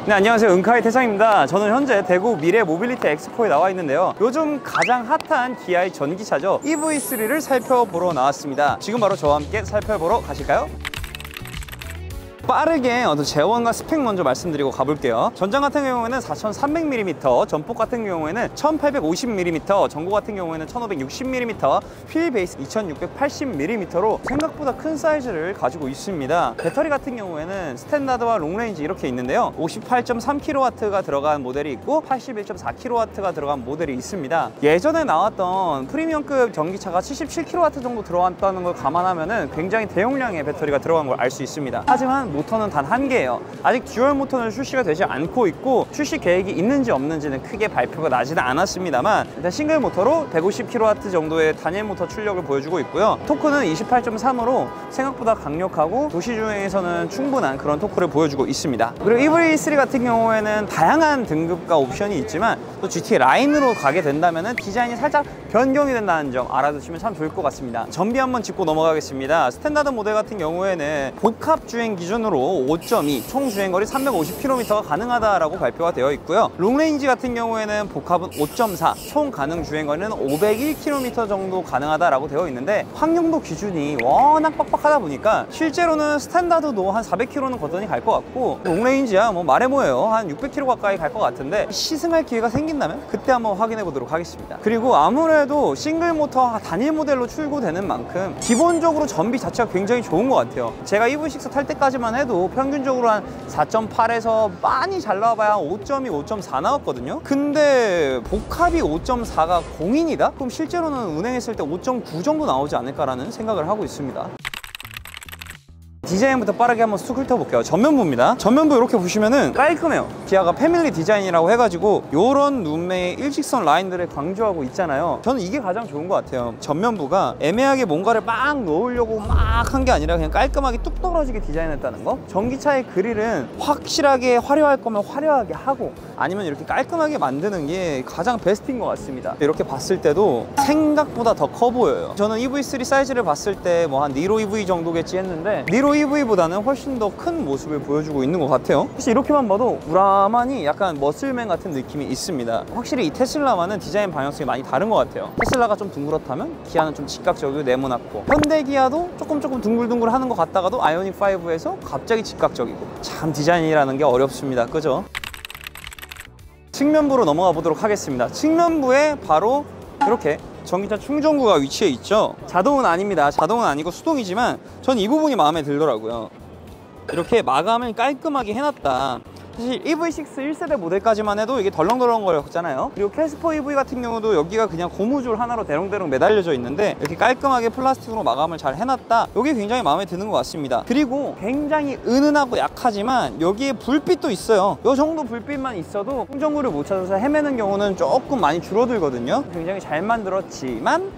네, 안녕하세요. 은카이 태상입니다. 저는 현재 대구 미래 모빌리티 엑스포에 나와 있는데요. 요즘 가장 핫한 기아의 전기차죠. EV3를 살펴보러 나왔습니다. 지금 바로 저와 함께 살펴보러 가실까요? 빠르게 제원과 스펙 먼저 말씀드리고 가볼게요. 전장 같은 경우에는 4300mm, 전폭 같은 경우에는 1850mm, 전고 같은 경우에는 1560mm, 휠 베이스 2680mm로 생각보다 큰 사이즈를 가지고 있습니다. 배터리 같은 경우에는 스탠다드와 롱레인지 이렇게 있는데요. 58.3kW가 들어간 모델이 있고 81.4kW가 들어간 모델이 있습니다. 예전에 나왔던 프리미엄급 전기차가 77kW 정도 들어왔다는 걸 감안하면 굉장히 대용량의 배터리가 들어간 걸 알 수 있습니다. 하지만 모터는 단 한 개예요. 아직 듀얼 모터는 출시가 되지 않고 있고 출시 계획이 있는지 없는지는 크게 발표가 나지는 않았습니다만 일단 싱글 모터로 150kW 정도의 단일 모터 출력을 보여주고 있고요. 토크는 28.3으로 생각보다 강력하고 도시 주행에서는 충분한 그런 토크를 보여주고 있습니다. 그리고 EV3 같은 경우에는 다양한 등급과 옵션이 있지만 또 GT 라인으로 가게 된다면 디자인이 살짝 변경이 된다는 점 알아두시면 참 좋을 것 같습니다. 전비 한번 짚고 넘어가겠습니다. 스탠다드 모델 같은 경우에는 복합 주행 기준으로 5.2, 총 주행거리 350km가 가능하다라고 발표가 되어 있고요. 롱레인지 같은 경우에는 복합은 5.4, 총 가능 주행거리는 501km 정도 가능하다라고 되어 있는데 환경도 기준이 워낙 빡빡하다 보니까 실제로는 스탠다드도 한 400km는 거뜬히 갈 것 같고 롱레인지야 뭐 말해 뭐예요. 한 600km 가까이 갈 것 같은데 시승할 기회가 생긴다면 그때 한번 확인해 보도록 하겠습니다. 그리고 아무래도 싱글 모터 단일 모델로 출고되는 만큼 기본적으로 전비 자체가 굉장히 좋은 것 같아요. 제가 EV6 탈 때까지만 해도 평균적으로 한 4.8에서 많이 잘 나와봐야 5.2, 5.4 나왔거든요. 근데 복합이 5.4가 공인이다? 그럼 실제로는 운행했을 때 5.9 정도 나오지 않을까라는 생각을 하고 있습니다. 디자인부터 빠르게 한번 쑥 훑어볼게요. 전면부입니다. 전면부 이렇게 보시면은 깔끔해요. 기아가 패밀리 디자인이라고 해가지고 요런 룸메의 일직선 라인들을 강조하고 있잖아요. 저는 이게 가장 좋은 것 같아요. 전면부가 애매하게 뭔가를 막 넣으려고 막 한 게 아니라 그냥 깔끔하게 뚝 떨어지게 디자인했다는 거. 전기차의 그릴은 확실하게 화려할 거면 화려하게 하고 아니면 이렇게 깔끔하게 만드는 게 가장 베스트인 것 같습니다. 이렇게 봤을 때도 생각보다 더 커 보여요. 저는 EV3 사이즈를 봤을 때 뭐 한 니로 EV 정도겠지 했는데 니로 EV보다는 훨씬 더 큰 모습을 보여주고 있는 것 같아요. 사실 이렇게만 봐도 우라마니 약간 머슬맨 같은 느낌이 있습니다. 확실히 이 테슬라와는 디자인 방향성이 많이 다른 것 같아요. 테슬라가 좀 둥그렇다면 기아는 좀 직각적이고 네모났고 현대 기아도 조금 둥글둥글 하는 것 같다가도 아이오닉5에서 갑자기 직각적이고 참 디자인이라는 게 어렵습니다. 그죠? 측면부로 넘어가 보도록 하겠습니다. 측면부에 바로 이렇게 전기차 충전구가 위치해 있죠. 자동은 아닙니다. 자동은 아니고 수동이지만 전 이 부분이 마음에 들더라고요. 이렇게 마감을 깔끔하게 해놨다. 사실 EV6 1세대 모델까지만 해도 이게 덜렁덜렁 거렸잖아요. 그리고 캐스퍼 EV 같은 경우도 여기가 그냥 고무줄 하나로 대롱대롱 매달려져 있는데 이렇게 깔끔하게 플라스틱으로 마감을 잘 해놨다. 이게 굉장히 마음에 드는 것 같습니다. 그리고 굉장히 은은하고 약하지만 여기에 불빛도 있어요. 이 정도 불빛만 있어도 충전구를 못 찾아서 헤매는 경우는 조금 많이 줄어들거든요. 굉장히 잘 만들었지만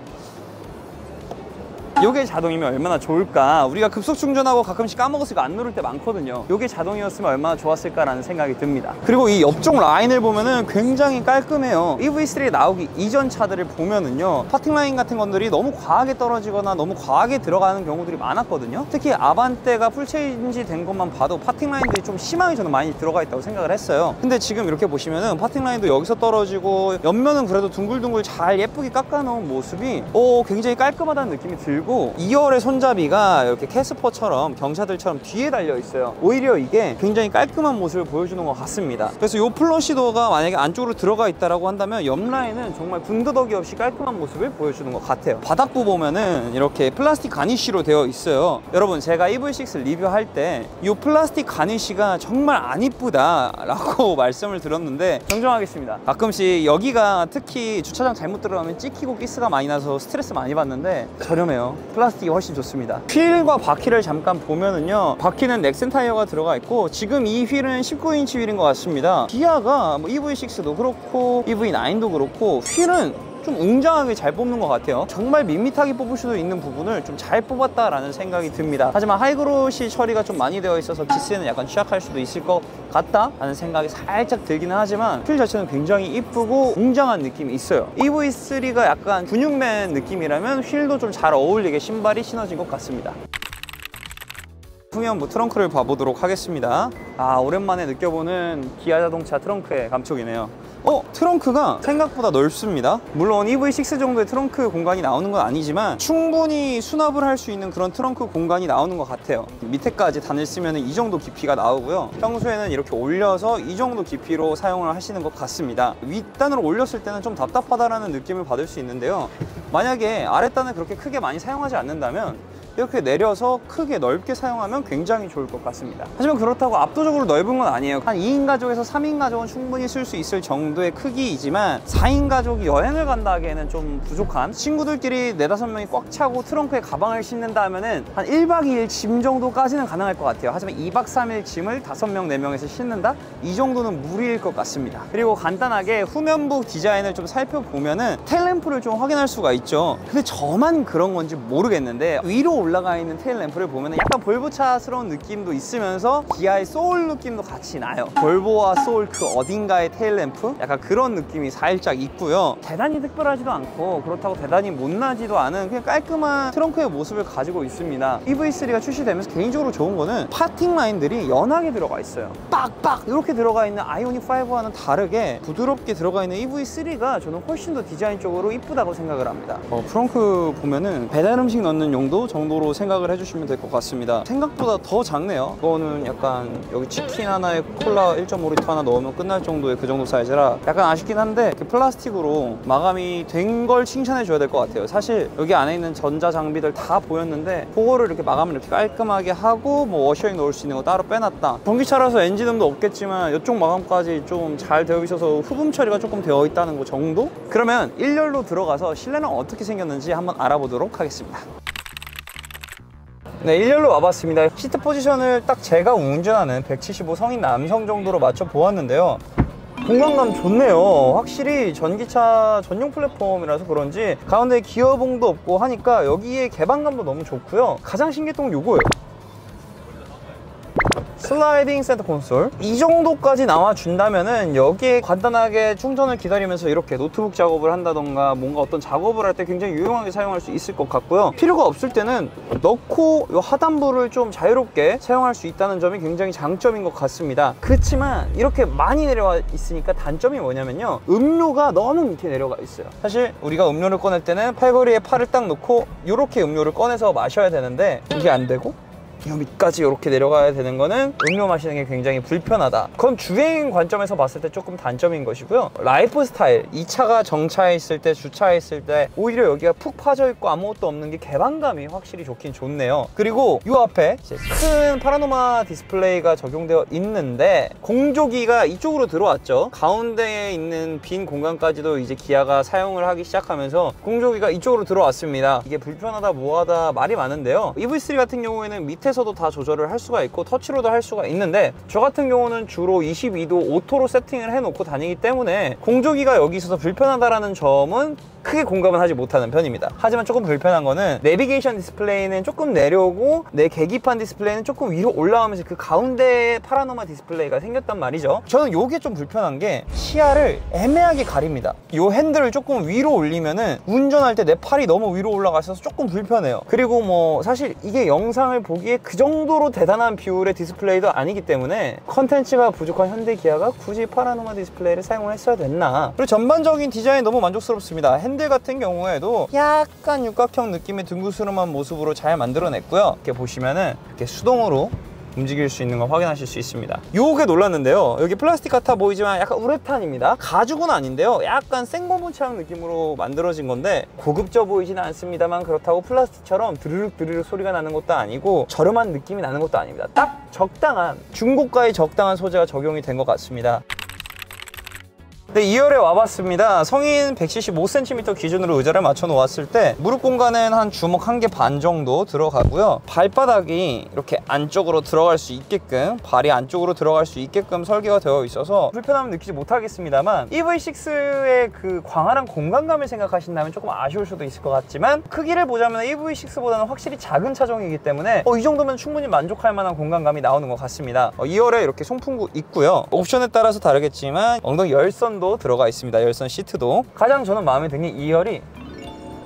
이게 자동이면 얼마나 좋을까. 우리가 급속 충전하고 가끔씩 까먹었으니까 안 누를 때 많거든요. 이게 자동이었으면 얼마나 좋았을까라는 생각이 듭니다. 그리고 이 옆쪽 라인을 보면은 굉장히 깔끔해요. EV3 나오기 이전 차들을 보면은요 파팅 라인 같은 것들이 너무 과하게 떨어지거나 너무 과하게 들어가는 경우들이 많았거든요. 특히 아반떼가 풀체인지 된 것만 봐도 파팅 라인들이 좀 심하게 저는 많이 들어가 있다고 생각을 했어요. 근데 지금 이렇게 보시면은 파팅 라인도 여기서 떨어지고 옆면은 그래도 둥글둥글 잘 예쁘게 깎아 놓은 모습이 굉장히 깔끔하다는 느낌이 들고 2열의 손잡이가 이렇게 캐스퍼처럼 경차들처럼 뒤에 달려 있어요. 오히려 이게 굉장히 깔끔한 모습을 보여주는 것 같습니다. 그래서 이 플러시도어가 만약에 안쪽으로 들어가 있다라고 한다면 옆 라인은 정말 군더더기 없이 깔끔한 모습을 보여주는 것 같아요. 바닥부 보면은 이렇게 플라스틱 가니쉬로 되어 있어요. 여러분 제가 EV6 리뷰할 때 이 플라스틱 가니쉬가 정말 안 이쁘다 라고 말씀을 들었는데 정정하겠습니다. 가끔씩 여기가 특히 주차장 잘못 들어가면 찍히고 기스가 많이 나서 스트레스 많이 받는데 저렴해요. 플라스틱이 훨씬 좋습니다. 휠과 바퀴를 잠깐 보면은요 바퀴는 넥센 타이어가 들어가 있고 지금 이 휠은 19인치 휠인 것 같습니다. 기아가 뭐 EV6도 그렇고 EV9도 그렇고 휠은 좀 웅장하게 잘 뽑는 것 같아요. 정말 밋밋하게 뽑을 수도 있는 부분을 좀 잘 뽑았다라는 생각이 듭니다. 하지만 하이그로시 처리가 좀 많이 되어 있어서 기스에는 약간 취약할 수도 있을 것 같다라는 생각이 살짝 들기는 하지만 휠 자체는 굉장히 이쁘고 웅장한 느낌이 있어요. EV3가 약간 근육맨 느낌이라면 휠도 좀 잘 어울리게 신발이 신어진 것 같습니다. 후면부 트렁크를 봐보도록 하겠습니다. 아, 오랜만에 느껴보는 기아 자동차 트렁크의 감촉이네요. 트렁크가 생각보다 넓습니다. 물론 EV6 정도의 트렁크 공간이 나오는 건 아니지만 충분히 수납을 할 수 있는 그런 트렁크 공간이 나오는 것 같아요. 밑에까지 단을 쓰면 이 정도 깊이가 나오고요. 평소에는 이렇게 올려서 이 정도 깊이로 사용을 하시는 것 같습니다. 윗단으로 올렸을 때는 좀 답답하다라는 느낌을 받을 수 있는데요. 만약에 아랫단을 그렇게 크게 많이 사용하지 않는다면 이렇게 내려서 크게 넓게 사용하면 굉장히 좋을 것 같습니다. 하지만 그렇다고 압도적으로 넓은 건 아니에요. 한 2인 가족에서 3인 가족은 충분히 쓸 수 있을 정도의 크기이지만 4인 가족이 여행을 간다 하기에는 좀 부족한, 친구들끼리 4, 5명이 꽉 차고 트렁크에 가방을 싣는다 하면은 한 1박 2일 짐 정도까지는 가능할 것 같아요. 하지만 2박 3일 짐을 5명, 4명에서 싣는다? 이 정도는 무리일 것 같습니다. 그리고 간단하게 후면부 디자인을 좀 살펴보면은 테일램프를 좀 확인할 수가 있죠. 근데 저만 그런 건지 모르겠는데 위로 올라가 있는 테일램프를 보면 약간 볼보차스러운 느낌도 있으면서 기아의 소울 느낌도 같이 나요. 볼보와 소울 그 어딘가의 테일램프? 약간 그런 느낌이 살짝 있고요. 대단히 특별하지도 않고 그렇다고 대단히 못나지도 않은 그냥 깔끔한 트렁크의 모습을 가지고 있습니다. EV3가 출시되면서 개인적으로 좋은 거는 파팅 라인들이 연하게 들어가 있어요. 빡빡 이렇게 들어가 있는 아이오닉 5와는 다르게 부드럽게 들어가 있는 EV3가 저는 훨씬 더 디자인적으로 이쁘다고 생각을 합니다. 트렁크 보면은 배달 음식 넣는 용도 정도로 생각을 해주시면 될 것 같습니다. 생각보다 더 작네요. 이거는 약간 여기 치킨 하나에 콜라 1.5리터 하나 넣으면 끝날 정도의 그 정도 사이즈라 약간 아쉽긴 한데 이렇게 플라스틱으로 마감이 된 걸 칭찬해 줘야 될 것 같아요. 사실 여기 안에 있는 전자 장비들 다 보였는데 그거를 이렇게 마감을 이렇게 깔끔하게 하고 뭐 워셔액 넣을 수 있는 거 따로 빼놨다. 전기차라서 엔진음도 없겠지만 이쪽 마감까지 좀 잘 되어 있어서 흡음 처리가 조금 되어 있다는 거 정도? 그러면 1열로 들어가서 실내는 어떻게 생겼는지 한번 알아보도록 하겠습니다. 네, 1열로 와봤습니다. 시트 포지션을 딱 제가 운전하는 175 성인 남성 정도로 맞춰 보았는데요. 공간감 좋네요. 확실히 전기차 전용 플랫폼이라서 그런지 가운데 기어봉도 없고 하니까 여기에 개방감도 너무 좋고요. 가장 신기했던 건 요거예요. 슬라이딩 센터 콘솔 이 정도까지 나와준다면은 여기에 간단하게 충전을 기다리면서 이렇게 노트북 작업을 한다던가 뭔가 어떤 작업을 할 때 굉장히 유용하게 사용할 수 있을 것 같고요. 필요가 없을 때는 넣고 이 하단부를 좀 자유롭게 사용할 수 있다는 점이 굉장히 장점인 것 같습니다. 그렇지만 이렇게 많이 내려와 있으니까 단점이 뭐냐면요, 음료가 너무 밑에 내려가 있어요. 사실 우리가 음료를 꺼낼 때는 팔걸이에 팔을 딱 놓고 이렇게 음료를 꺼내서 마셔야 되는데 이게 안 되고 이 밑까지 이렇게 내려가야 되는 거는 음료 마시는 게 굉장히 불편하다. 그건 주행 관점에서 봤을 때 조금 단점인 것이고요. 라이프 스타일, 이 차가 정차해 있을 때, 주차해 있을 때 오히려 여기가 푹 파져 있고 아무것도 없는 게 개방감이 확실히 좋긴 좋네요. 그리고 이 앞에 이제 큰 파노라마 디스플레이가 적용되어 있는데 공조기가 이쪽으로 들어왔죠. 가운데에 있는 빈 공간까지도 이제 기아가 사용을 하기 시작하면서 공조기가 이쪽으로 들어왔습니다. 이게 불편하다 뭐하다 말이 많은데요, EV3 같은 경우에는 밑에 서도 다 조절을 할 수가 있고 터치로도 할 수가 있는데 저 같은 경우는 주로 22도 오토로 세팅을 해놓고 다니기 때문에 공조기가 여기 있어서 불편하다라는 점은 크게 공감은 하지 못하는 편입니다. 하지만 조금 불편한 거는 내비게이션 디스플레이는 조금 내려오고 내 계기판 디스플레이는 조금 위로 올라오면서 그 가운데에 파라노마 디스플레이가 생겼단 말이죠. 저는 요게 좀 불편한 게 시야를 애매하게 가립니다. 요 핸들을 조금 위로 올리면은 운전할 때 내 팔이 너무 위로 올라가 있어서 조금 불편해요. 그리고 뭐 사실 이게 영상을 보기에 그 정도로 대단한 비율의 디스플레이도 아니기 때문에 컨텐츠가 부족한 현대 기아가 굳이 파라노마 디스플레이를 사용을 했어야 됐나. 그리고 전반적인 디자인 너무 만족스럽습니다. 핸들 같은 경우에도 약간 육각형 느낌의 둥그스름한 모습으로 잘 만들어냈고요. 이렇게 보시면은 이렇게 수동으로 움직일 수 있는 걸 확인하실 수 있습니다. 요게 놀랐는데요, 여기 플라스틱 같아 보이지만 약간 우레탄입니다. 가죽은 아닌데요, 약간 생고무처럼 느낌으로 만들어진 건데 고급져 보이지는 않습니다만 그렇다고 플라스틱처럼 드르륵 드르륵 소리가 나는 것도 아니고 저렴한 느낌이 나는 것도 아닙니다. 딱 적당한, 중고가의 적당한 소재가 적용이 된 것 같습니다. 네, 2열에 와봤습니다. 성인 175cm 기준으로 의자를 맞춰 놓았을 때 무릎 공간은 한 주먹 1개 반 정도 들어가고요. 발바닥이 이렇게 안쪽으로 들어갈 수 있게끔, 발이 안쪽으로 들어갈 수 있게끔 설계가 되어 있어서 불편함을 느끼지 못하겠습니다만 EV6의 그 광활한 공간감을 생각하신다면 조금 아쉬울 수도 있을 것 같지만 크기를 보자면 EV6보다는 확실히 작은 차종이기 때문에 이 정도면 충분히 만족할 만한 공간감이 나오는 것 같습니다. 2열에 이렇게 송풍구 있고요. 옵션에 따라서 다르겠지만 엉덩이 열선도 들어가 있습니다. 열선 시트도. 가장 저는 마음에 드는 게 2열이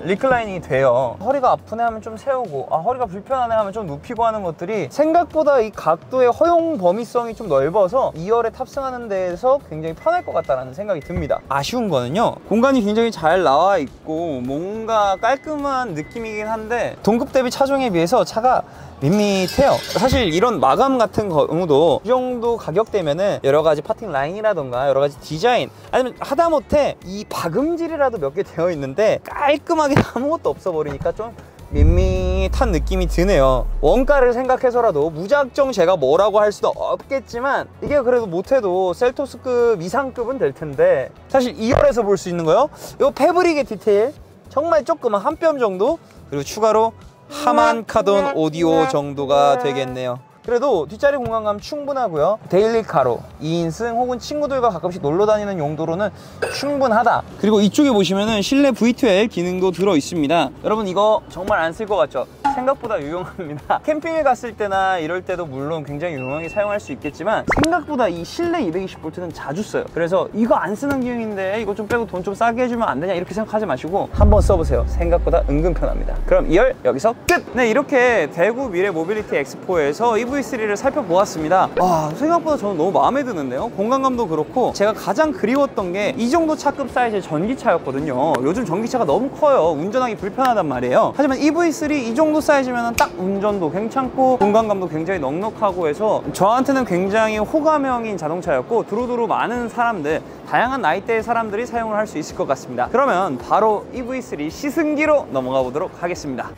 리클라이닝이 돼요. 허리가 아프네 하면 좀 세우고, 허리가 불편하네 하면 좀 눕히고 하는 것들이 생각보다 이 각도의 허용 범위성이 좀 넓어서 2열에 탑승하는 데에서 굉장히 편할 것 같다는 생각이 듭니다. 아쉬운 거는요, 공간이 굉장히 잘 나와 있고 뭔가 깔끔한 느낌이긴 한데 동급 대비 차종에 비해서 차가 밋밋해요. 사실 이런 마감 같은 경우도 이 정도 가격대면은 여러 가지 파팅 라인이라던가 여러 가지 디자인, 아니면 하다못해 이 박음질이라도 몇 개 되어 있는데 깔끔하게 아무것도 없어 버리니까 좀 밋밋한 느낌이 드네요. 원가를 생각해서라도 무작정 제가 뭐라고 할 수도 없겠지만 이게 그래도 못해도 셀토스급 이상급은 될 텐데, 사실 2열에서 볼 수 있는 거요, 이 패브릭의 디테일 정말 조그만 한 뼘 정도, 그리고 추가로 하만 카돈 오디오 정도가 되겠네요. 그래도 뒷자리 공간감 충분하고요. 데일리카로 2인승 혹은 친구들과 가끔씩 놀러 다니는 용도로는 충분하다. 그리고 이쪽에 보시면은 실내 V12 기능도 들어 있습니다. 여러분 이거 정말 안 쓸 것 같죠? 생각보다 유용합니다. 캠핑에 갔을 때나 이럴 때도 물론 굉장히 유용하게 사용할 수 있겠지만 생각보다 이 실내 220V는 자주 써요. 그래서 이거 안 쓰는 기능인데 이거 좀 빼고 돈 좀 싸게 해주면 안 되냐 이렇게 생각하지 마시고 한번 써보세요. 생각보다 은근 편합니다. 그럼 2열 여기서 끝! 네, 이렇게 대구 미래 모빌리티 엑스포에서 EV3를 살펴보았습니다. 생각보다 저는 너무 마음에 드는데요. 공간감도 그렇고 제가 가장 그리웠던 게 이 정도 차급 사이즈의 전기차였거든요. 요즘 전기차가 너무 커요. 운전하기 불편하단 말이에요. 하지만 EV3 이 정도 사이즈면 딱 운전도 괜찮고 공간감도 굉장히 넉넉하고 해서 저한테는 굉장히 호감형인 자동차였고 두루두루 많은 사람들, 다양한 나이대의 사람들이 사용을 할 수 있을 것 같습니다. 그러면 바로 EV3 시승기로 넘어가 보도록 하겠습니다.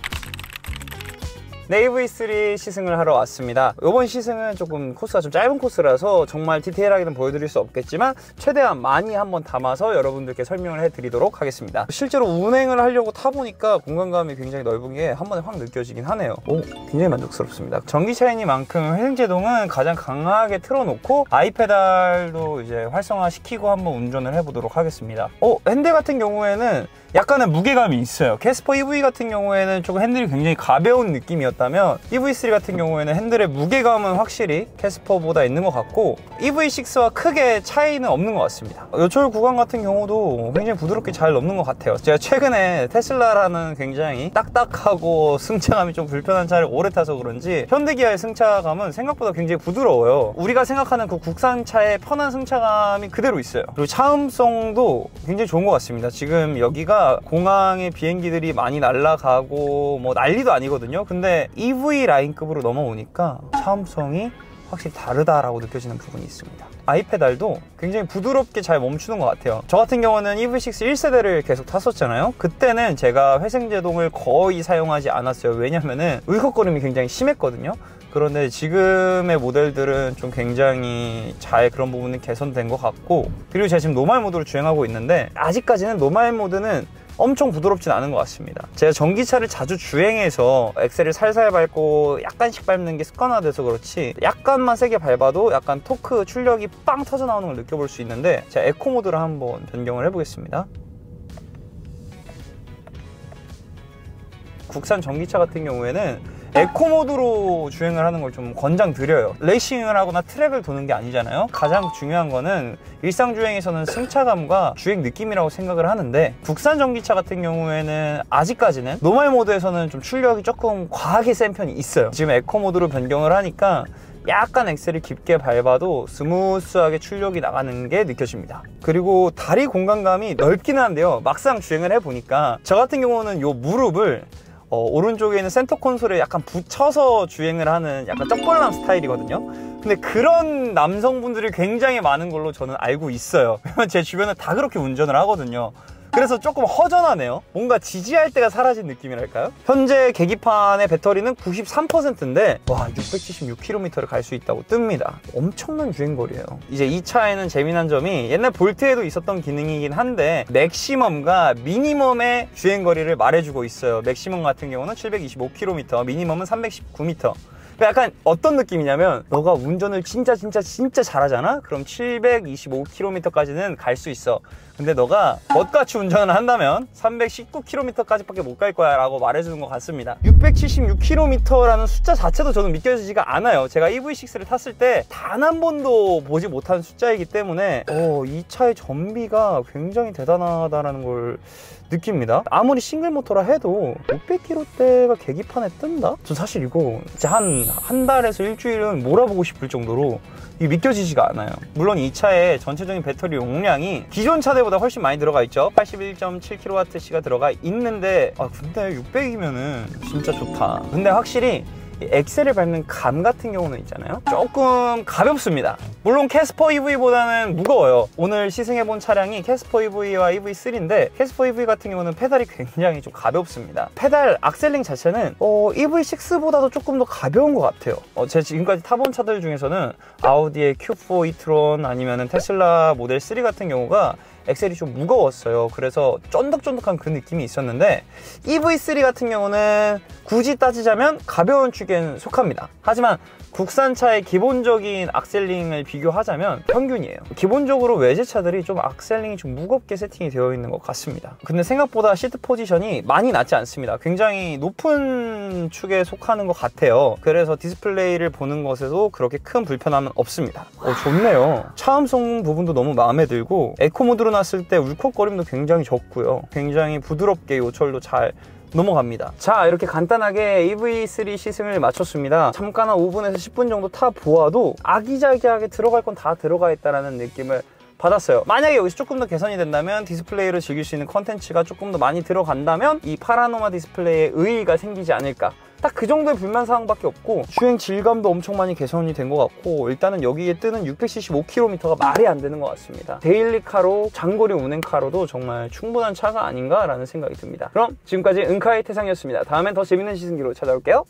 네, EV3 시승을 하러 왔습니다. 이번 시승은 조금 코스가 좀 짧은 코스라서 정말 디테일하게는 보여드릴 수 없겠지만 최대한 많이 한번 담아서 여러분들께 설명을 해드리도록 하겠습니다. 실제로 운행을 하려고 타보니까 공간감이 굉장히 넓은 게 한 번에 확 느껴지긴 하네요. 굉장히 만족스럽습니다. 전기차이니만큼 회생제동은 가장 강하게 틀어놓고 아이페달도 이제 활성화시키고 한번 운전을 해보도록 하겠습니다. 핸들 같은 경우에는 약간의 무게감이 있어요. 캐스퍼 EV 같은 경우에는 조금 핸들이 굉장히 가벼운 느낌이었다면 EV3 같은 경우에는 핸들의 무게감은 확실히 캐스퍼보다 있는 것 같고 EV6와 크게 차이는 없는 것 같습니다. 요철 구간 같은 경우도 굉장히 부드럽게 잘 넘는 것 같아요. 제가 최근에 테슬라라는 굉장히 딱딱하고 승차감이 좀 불편한 차를 오래 타서 그런지 현대기아의 승차감은 생각보다 굉장히 부드러워요. 우리가 생각하는 그 국산차의 편한 승차감이 그대로 있어요. 그리고 차음성도 굉장히 좋은 것 같습니다. 지금 여기가 공항에 비행기들이 많이 날아가고 뭐 난리도 아니거든요. 근데 EV 라인급으로 넘어오니까 차음성이 확실히 다르다라고 느껴지는 부분이 있습니다. 아이페달도 굉장히 부드럽게 잘 멈추는 것 같아요. 저 같은 경우는 EV6 1세대를 계속 탔었잖아요. 그때는 제가 회생제동을 거의 사용하지 않았어요. 왜냐면은 울컥거림이 굉장히 심했거든요. 그런데 지금의 모델들은 좀 굉장히 잘 그런 부분이 개선된 것 같고, 그리고 제가 지금 노말 모드로 주행하고 있는데 아직까지는 노말 모드는 엄청 부드럽진 않은 것 같습니다. 제가 전기차를 자주 주행해서 엑셀을 살살 밟고 약간씩 밟는 게 습관화돼서 그렇지 약간만 세게 밟아도 약간 토크 출력이 빵 터져 나오는 걸 느껴볼 수 있는데, 제가 에코 모드로 한번 변경을 해보겠습니다. 국산 전기차 같은 경우에는 에코 모드로 주행을 하는 걸 좀 권장드려요. 레이싱을 하거나 트랙을 도는 게 아니잖아요. 가장 중요한 거는 일상 주행에서는 승차감과 주행 느낌이라고 생각을 하는데, 국산 전기차 같은 경우에는 아직까지는 노멀 모드에서는 좀 출력이 조금 과하게 센 편이 있어요. 지금 에코 모드로 변경을 하니까 약간 엑셀을 깊게 밟아도 스무스하게 출력이 나가는 게 느껴집니다. 그리고 다리 공간감이 넓기는 한데요, 막상 주행을 해보니까 저 같은 경우는 요 무릎을 오른쪽에 있는 센터 콘솔에 약간 붙여서 주행을 하는 약간 쩍벌남 스타일이거든요. 근데 그런 남성분들이 굉장히 많은 걸로 저는 알고 있어요. 왜냐면 제 주변에 다 그렇게 운전을 하거든요. 그래서 조금 허전하네요. 뭔가 지지할 때가 사라진 느낌이랄까요? 현재 계기판의 배터리는 93%인데 와, 676km를 갈 수 있다고 뜹니다. 엄청난 주행거리예요. 이제 이 차에는 재미난 점이 옛날 볼트에도 있었던 기능이긴 한데 맥시멈과 미니멈의 주행거리를 말해주고 있어요. 맥시멈 같은 경우는 725km, 미니멈은 319m. 약간 어떤 느낌이냐면, 너가 운전을 진짜 잘하잖아? 그럼 725km까지는 갈 수 있어. 근데 너가 멋같이 운전을 한다면 319km까지밖에 못 갈 거야 라고 말해주는 것 같습니다. 676km라는 숫자 자체도 저는 믿겨지지가 않아요. 제가 EV6를 탔을 때 단 한 번도 보지 못한 숫자이기 때문에 이 차의 전비가 굉장히 대단하다는 걸 느낍니다. 아무리 싱글 모터라 해도 600km대가 계기판에 뜬다? 저 사실 이거 진짜 한 달에서 일주일은 몰아보고 싶을 정도로 이게 믿겨지지가 않아요. 물론 이 차의 전체적인 배터리 용량이 기존 차들보다 훨씬 많이 들어가 있죠. 81.7kWh가 들어가 있는데 근데 600이면은 진짜 좋다. 근데 확실히 엑셀을 밟는 감 같은 경우는 있잖아요, 조금 가볍습니다. 물론 캐스퍼 EV보다는 무거워요. 오늘 시승해본 차량이 캐스퍼 EV와 EV3인데 캐스퍼 EV 같은 경우는 페달이 굉장히 좀 가볍습니다. 페달 악셀링 자체는 EV6보다도 조금 더 가벼운 것 같아요. 제가 지금까지 타본 차들 중에서는 아우디의 Q4 e-tron 아니면 테슬라 모델 3 같은 경우가 엑셀이 좀 무거웠어요. 그래서 쫀득쫀득한 그 느낌이 있었는데 EV3 같은 경우는 굳이 따지자면 가벼운 축엔 속합니다. 하지만 국산차의 기본적인 악셀링을 비교하자면 평균이에요. 기본적으로 외제차들이 좀 악셀링이 좀 무겁게 세팅이 되어 있는 것 같습니다. 근데 생각보다 시트 포지션이 많이 낮지 않습니다. 굉장히 높은 축에 속하는 것 같아요. 그래서 디스플레이를 보는 것에도 그렇게 큰 불편함은 없습니다. 좋네요. 차음성 부분도 너무 마음에 들고 에코 모드로 놨을 때 울컥거림도 굉장히 적고요. 굉장히 부드럽게 요철도 잘 넘어갑니다. 자, 이렇게 간단하게 EV3 시승을 마쳤습니다. 잠깐 한 5분에서 10분 정도 타 보아도 아기자기하게 들어갈 건 다 들어가 있다는 느낌을 받았어요. 만약에 여기서 조금 더 개선이 된다면 디스플레이를 즐길 수 있는 컨텐츠가 조금 더 많이 들어간다면 이 파라노마 디스플레이에 의의가 생기지 않을까. 딱 그 정도의 불만사항밖에 없고 주행 질감도 엄청 많이 개선이 된 것 같고 일단은 여기에 뜨는 675km가 말이 안 되는 것 같습니다. 데일리카로 장거리 운행카로도 정말 충분한 차가 아닌가 라는 생각이 듭니다. 그럼 지금까지 은카이 태상이었습니다. 다음엔 더 재밌는 시승기로 찾아올게요.